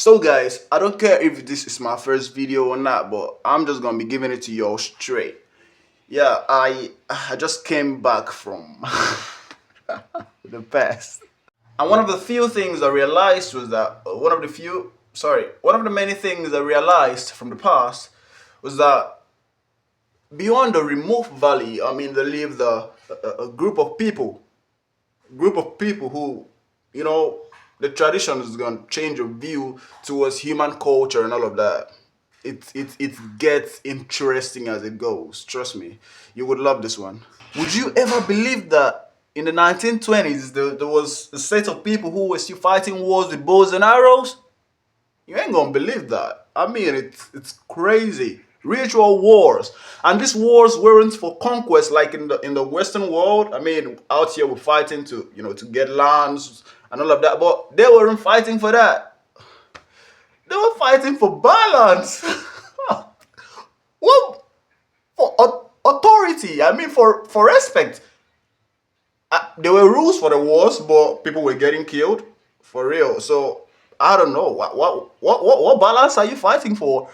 So guys, I don't care if this is my first video or not, but I'm just gonna be giving it to y'all straight. Yeah, I just came back from the past. And one of the few things I realized was that one of the many things I realized from the past was that beyond the remote valley, I mean, there lived a group of people who, you know, the tradition is going to change your view towards human culture and all of that. It gets interesting as it goes. Trust me, you would love this one. Would you ever believe that in the 1920s there was a set of people who were still fighting wars with bows and arrows? You ain't gonna believe that. I mean, it's crazy. Ritual wars, and these wars weren't for conquest like in the Western world. I mean, out here we're fighting to to get lands and all of that, but they weren't fighting for that. They were fighting for balance. What for authority? I mean, for respect. There were rules for the wars, but people were getting killed for real. So I don't know what balance are you fighting for?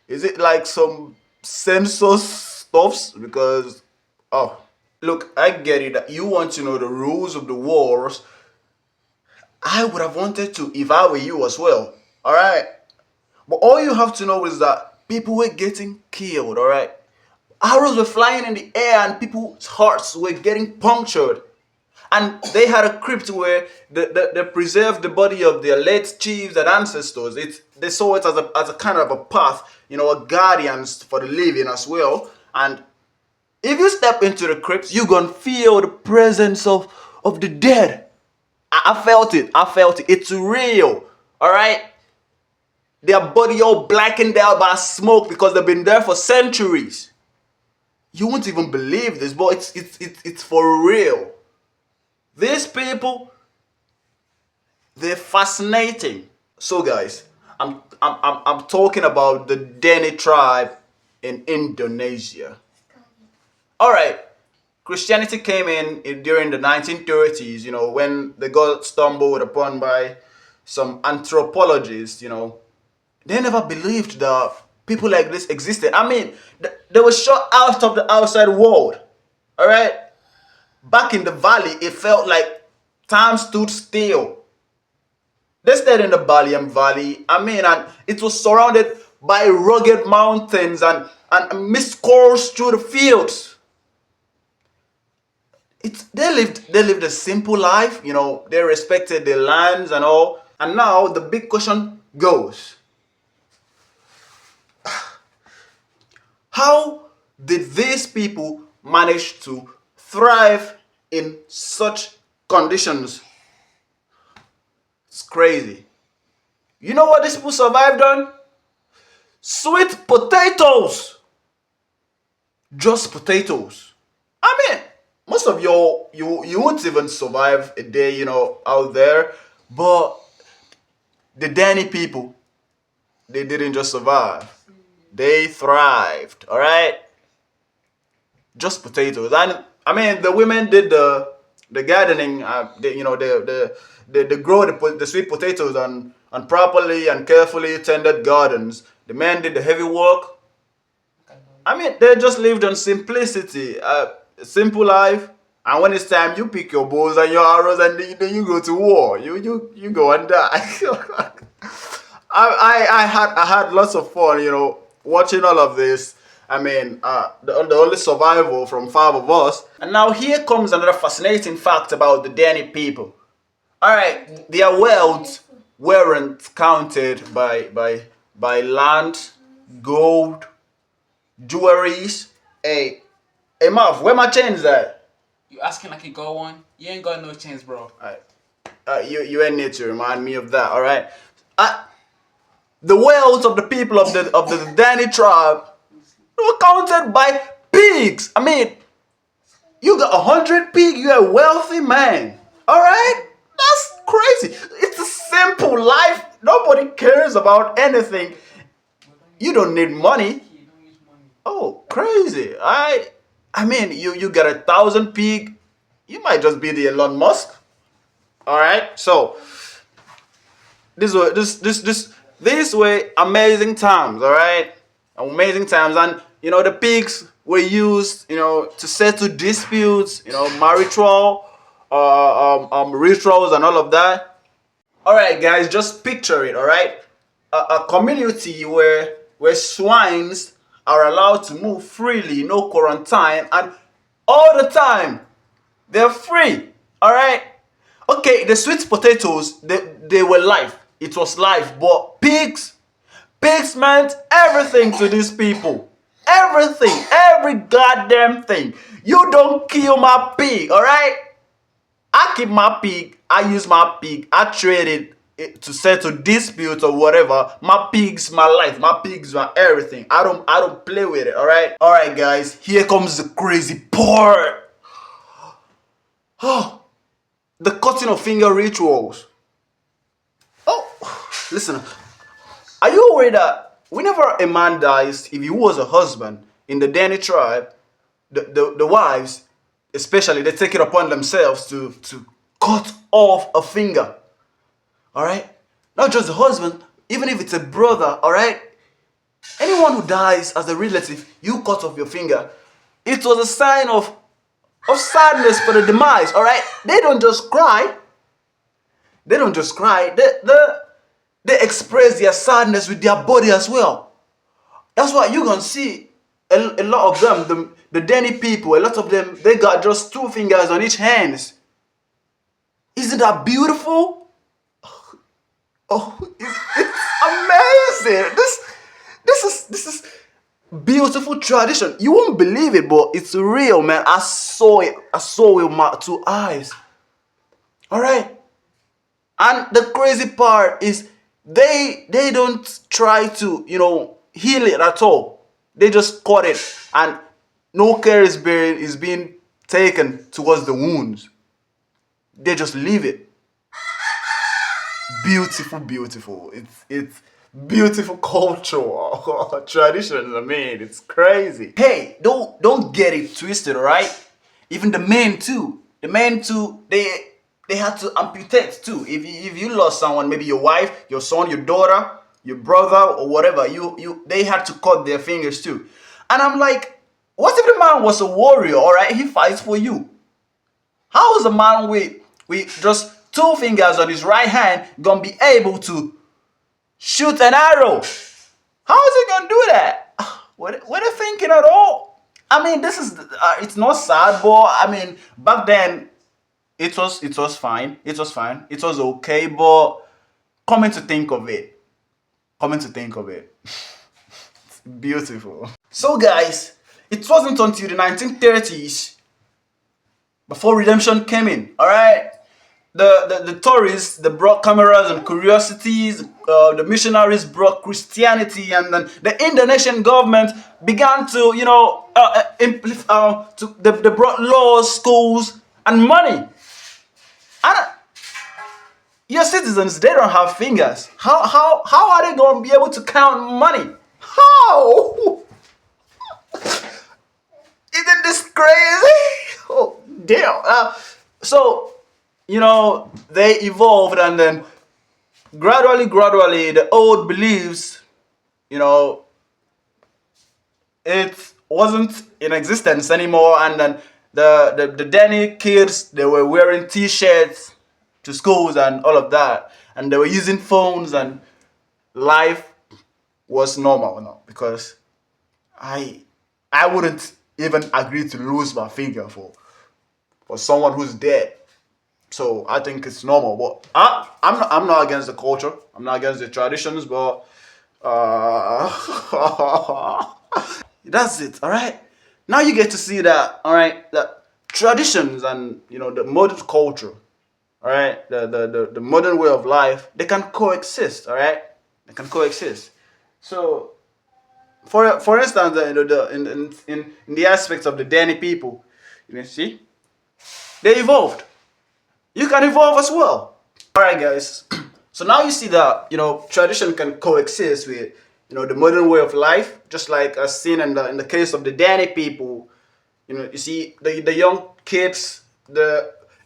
Is it like some census stuffs? Because oh, look, I get it that you want to know the rules of the wars. I would have wanted to if I were you as well. All right, but all you have to know is that people were getting killed. All right, arrows were flying in the air and people's hearts were getting punctured. And they had a crypt where they preserved the body of their late chiefs and ancestors. They saw it as a kind of a path, a guardians for the living as well. And if you step into the crypt, you're gonna feel the presence of the dead. I felt it. I felt it. It's real. All right. Their body all blackened out by smoke because they've been there for centuries. You won't even believe this, but it's for real. These people, they're fascinating. So guys, I'm talking about the Dani tribe in Indonesia. All right, Christianity came in during the 1930s, when they got stumbled upon by some anthropologists, They never believed that people like this existed. I mean, they were shut out of the outside world. All right? Back in the valley, it felt like time stood still. They stayed in the Baliem Valley. I mean, and it was surrounded by rugged mountains and mist coursed through the fields. They lived a simple life, they respected their lands and all. And now the big question goes, how did these people manage to thrive in such conditions? It's crazy. You know what these people survived on? Sweet potatoes. Just potatoes. I mean, most of you won't even survive a day, out there. But the Dani people, they didn't just survive. They thrived, all right? Just potatoes. And I mean, the women did the gardening. They grow the sweet potatoes on properly and carefully tended gardens. The men did the heavy work. I mean, they just lived on simplicity, simple life. And when it's time, you pick your bows and your arrows, and then you go to war. You go and die. I had lots of fun, watching all of this. I mean, the only survival from 5 of us. And now here comes another fascinating fact about the Dani people. All right, their wealth weren't counted by land, gold, jewelries. Hey, Marv, where my chains at? You asking like you got one? You ain't got no chains, bro. You ain't need to remind me of that. All right. The wealth of the people of the Dani tribe were counted by pigs. I mean, you got 100 pigs, you're a wealthy man. All right? That's crazy. It's a simple life. Nobody cares about anything. You don't need money. Oh, crazy. I mean, you got 1,000 pig, you might just be the Elon Musk. All right? So, this These were amazing times, all right? Amazing times. And, the pigs were used, to settle disputes, marital rituals and all of that. All right, guys, just picture it, all right? A community where swines are allowed to move freely, no quarantine, and all the time they're free, all right? Okay, the sweet potatoes, they were life. It was life, but pigs meant everything to these people. Everything, every goddamn thing. You don't kill my pig, all right? I keep my pig, I use my pig, I trade it to settle disputes or whatever. My pig's my life, my pig's my everything. I don't play with it, alright? Alright guys, here comes the crazy part. Oh, the cutting of finger rituals. Oh, listen, are you aware that whenever a man dies, if he was a husband in the Dani tribe, the wives, especially, they take it upon themselves to cut off a finger. Alright? Not just the husband, even if it's a brother, alright? Anyone who dies as a relative, you cut off your finger. It was a sign of sadness for the demise, alright? They don't just cry. They don't just cry. They express their sadness with their body as well. That's why you're gonna see a lot of them, the Dani people, a lot of them, they got just 2 fingers on each hand. Isn't that beautiful? Oh, it's amazing. This is beautiful tradition. You won't believe it, but it's real, man. I saw it with my 2 eyes. All right. And the crazy part is they don't try to, heal it at all. They just cut it, and no care is being taken towards the wounds. They just leave it. Beautiful. It's beautiful culture, traditions. I mean, it's crazy. Hey, don't get it twisted, alright? Even the men too. They had to amputate too. If you lost someone, maybe your wife, your son, your daughter, your brother, or whatever, they had to cut their fingers too. And I'm like, what if the man was a warrior? Alright, he fights for you. How is a man with just 2 fingers on his right hand gonna be able to shoot an arrow? How is he gonna do that? What are you thinking at all? I mean, this is it's not sad, but I mean, back then it was fine. It was fine. It was okay, but coming to think of it, it's beautiful. So guys, it wasn't until the 1930s before redemption came in. All right. The tourists, they brought cameras and curiosities. The missionaries brought Christianity, and then the Indonesian government began to, they brought laws, schools, and money. And your citizens, they don't have fingers. How are they going to be able to count money? How? Isn't this crazy? Oh, damn. So, they evolved, and then gradually, the old beliefs, it wasn't in existence anymore. And then the Dani kids, they were wearing t-shirts to schools and all of that. And they were using phones, and life was normal now, because I wouldn't even agree to lose my finger for someone who's dead. So I think it's normal. But I'm not against the culture. I'm not against the traditions. But that's it. All right. Now you get to see that. All right. That traditions and the modern culture. All right. The modern way of life. They can coexist. All right. They can coexist. So for instance, in the aspects of the Dani people, see, they evolved. You can evolve as well. Alright guys, so now you see that tradition can coexist with the modern way of life, just like as seen in the case of the Dani people. You see the young kids,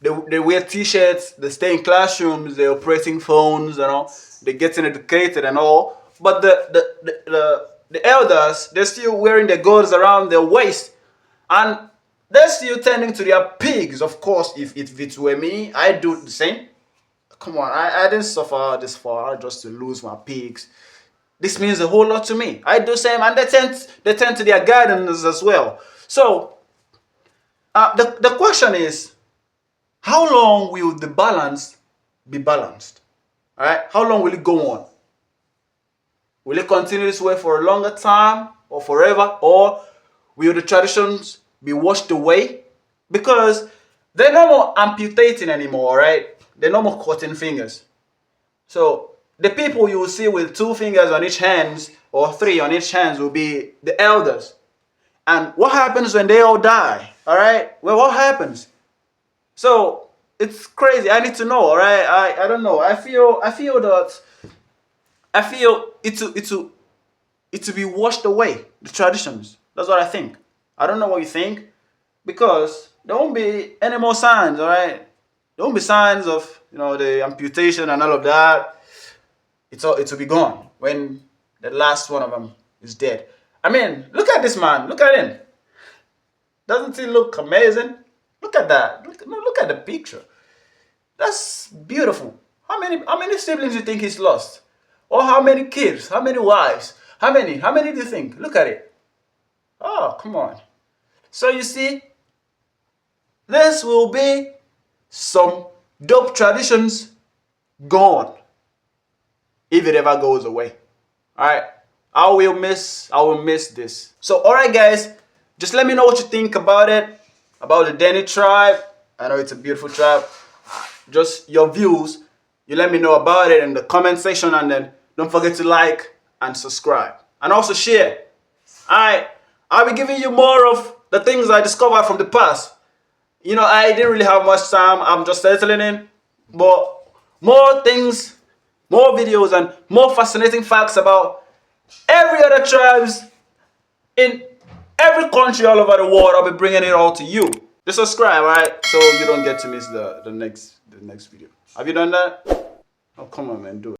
They wear t-shirts, they stay in classrooms, they're operating phones, they're getting educated and all. But the elders, they're still wearing their gourds around their waist. And they're still tending to their pigs. Of course, if it were me, I'd do the same. Come on, I didn't suffer this far just to lose my pigs. This means a whole lot to me. I do the same, and they tend to their gardens as well. So the question is, how long will the balance be balanced? All right, how long will it go on? Will it continue this way for a longer time or forever, or will the traditions be washed away? Because they're no more amputating anymore, right? They're no more cutting fingers. So the people you will see with 2 fingers on each hand or 3 on each hand will be the elders. And what happens when they all die? All right. Well, what happens? So it's crazy. I need to know. All right. I don't know. I feel it to be washed away. The traditions. That's what I think. I don't know what you think, because there won't be any more signs. All right. There won't be signs of the amputation and all of that. It will be gone when the last one of them is dead. I mean, look at this man. Look at him. Doesn't he look amazing? Look at that. Look at the picture. That's beautiful. How many siblings do you think he's lost? Or how many kids? How many wives? How many? How many do you think? Look at it. Oh, come on. So you see, this will be some dope traditions gone, if it ever goes away. All right. I will miss this. So, all right, guys, just let me know what you think about it, about the Dani tribe. I know it's a beautiful tribe. Just your views. You let me know about it in the comment section, and then don't forget to like and subscribe, and also share. All right. I'll be giving you more of the things I discovered from the past. I didn't really have much time. I'm just settling in, but more things, more videos, and more fascinating facts about every other tribes in every country all over the world. I'll be bringing it all to you. Just subscribe, alright? So you don't get to miss the next video. Have you done that? Oh, come on, man, do it.